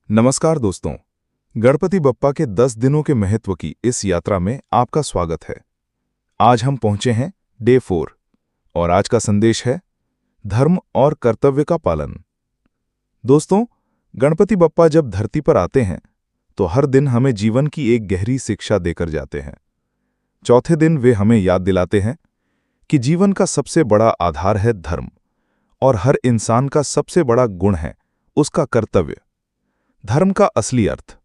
नमस्कार दोस्तों। गणपति बप्पा के 10 दिनों के महत्व की इस यात्रा में आपका स्वागत है। आज हम पहुंचे हैं डे 4 और आज का संदेश है धर्म और कर्तव्य का पालन। दोस्तों, गणपति बप्पा जब धरती पर आते हैं तो हर दिन हमें जीवन की एक गहरी शिक्षा देकर जाते हैं। चौथे दिन वे हमें याद दिलाते हैं कि जीवन का सबसे बड़ा आधार है धर्म और हर इंसान का सबसे बड़ा गुण है उसका कर्तव्य। धर्म का असली अर्थ।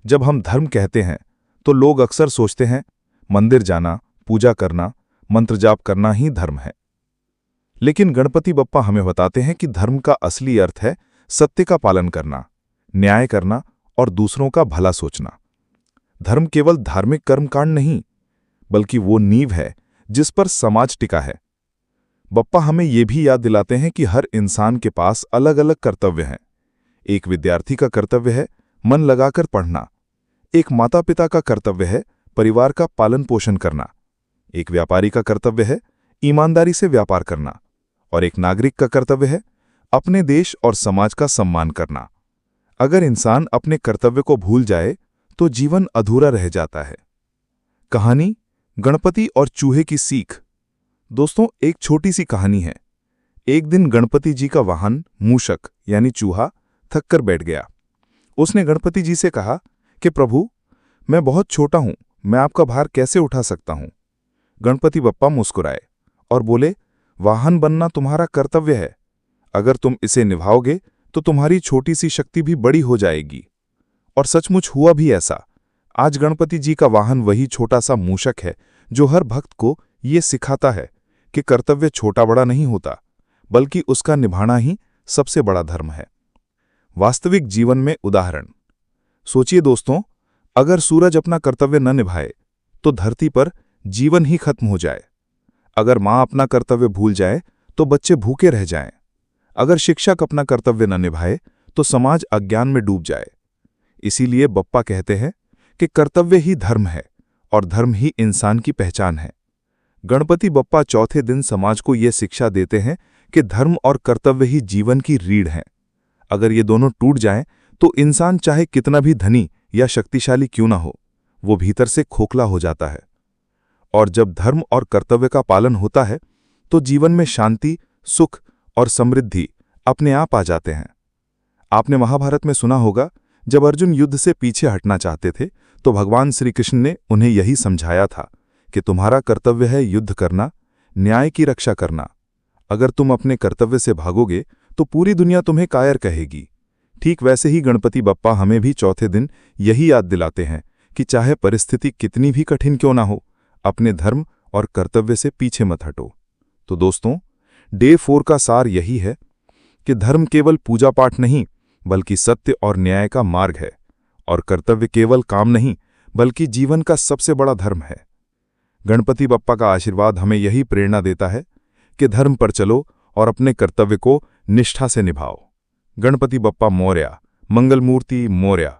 जब हम धर्म कहते हैं तो लोग अक्सर सोचते हैं मंदिर जाना, पूजा करना, मंत्र जाप करना ही धर्म है। लेकिन गणपति बप्पा हमें बताते हैं कि धर्म का असली अर्थ है सत्य का पालन करना, न्याय करना और दूसरों का भला सोचना। धर्म केवल धार्मिक कर्मकांड नहीं, बल्कि वो नींव है जिस पर समाज टिका है। बप्पा हमें ये भी याद दिलाते हैं कि हर इंसान के पास अलग अलग कर्तव्य हैं। एक विद्यार्थी का कर्तव्य है मन लगाकर पढ़ना, एक माता पिता का कर्तव्य है परिवार का पालन पोषण करना, एक व्यापारी का कर्तव्य है ईमानदारी से व्यापार करना और एक नागरिक का कर्तव्य है अपने देश और समाज का सम्मान करना। अगर इंसान अपने कर्तव्य को भूल जाए तो जीवन अधूरा रह जाता है। कहानी गणपति और चूहे की सीख। दोस्तों, एक छोटी सी कहानी है। एक दिन गणपति जी का वाहन मूषक यानी चूहा थक कर बैठ गया। उसने गणपति जी से कहा कि प्रभु, मैं बहुत छोटा हूं, मैं आपका भार कैसे उठा सकता हूं। गणपति बप्पा मुस्कुराए और बोले, वाहन बनना तुम्हारा कर्तव्य है। अगर तुम इसे निभाओगे तो तुम्हारी छोटी सी शक्ति भी बड़ी हो जाएगी। और सचमुच हुआ भी ऐसा। आज गणपति जी का वाहन वही छोटा सा मूषक है जो हर भक्त को ये सिखाता है कि कर्तव्य छोटा बड़ा नहीं होता, बल्कि उसका निभाना ही सबसे बड़ा धर्म है। वास्तविक जीवन में उदाहरण। सोचिए दोस्तों, अगर सूरज अपना कर्तव्य न निभाए तो धरती पर जीवन ही खत्म हो जाए। अगर माँ अपना कर्तव्य भूल जाए तो बच्चे भूखे रह जाएं। अगर शिक्षक अपना कर्तव्य न निभाए तो समाज अज्ञान में डूब जाए। इसीलिए बप्पा कहते हैं कि कर्तव्य ही धर्म है और धर्म ही इंसान की पहचान है। गणपति बप्पा चौथे दिन समाज को ये शिक्षा देते हैं कि धर्म और कर्तव्य ही जीवन की रीढ़ हैं। अगर ये दोनों टूट जाएं तो इंसान चाहे कितना भी धनी या शक्तिशाली क्यों ना हो, वो भीतर से खोखला हो जाता है। और जब धर्म और कर्तव्य का पालन होता है तो जीवन में शांति, सुख और समृद्धि अपने आप आ जाते हैं। आपने महाभारत में सुना होगा, जब अर्जुन युद्ध से पीछे हटना चाहते थे तो भगवान श्री कृष्ण ने उन्हें यही समझाया था कि तुम्हारा कर्तव्य है युद्ध करना, न्याय की रक्षा करना। अगर तुम अपने कर्तव्य से भागोगे तो पूरी दुनिया तुम्हें कायर कहेगी। ठीक वैसे ही गणपति बप्पा हमें भी चौथे दिन यही याद दिलाते हैं कि चाहे परिस्थिति कितनी भी कठिन क्यों ना हो, अपने धर्म और कर्तव्य से पीछे मत हटो। तो दोस्तों, डे 4 का सार यही है कि धर्म केवल पूजा पाठ नहीं, बल्कि सत्य और न्याय का मार्ग है, और कर्तव्य केवल काम नहीं, बल्कि जीवन का सबसे बड़ा धर्म है। गणपति बप्पा का आशीर्वाद हमें यही प्रेरणा देता है कि धर्म पर चलो और अपने कर्तव्य को निष्ठा से निभाओ। गणपति बप्पा मोरया, मंगल मूर्ति मोरया।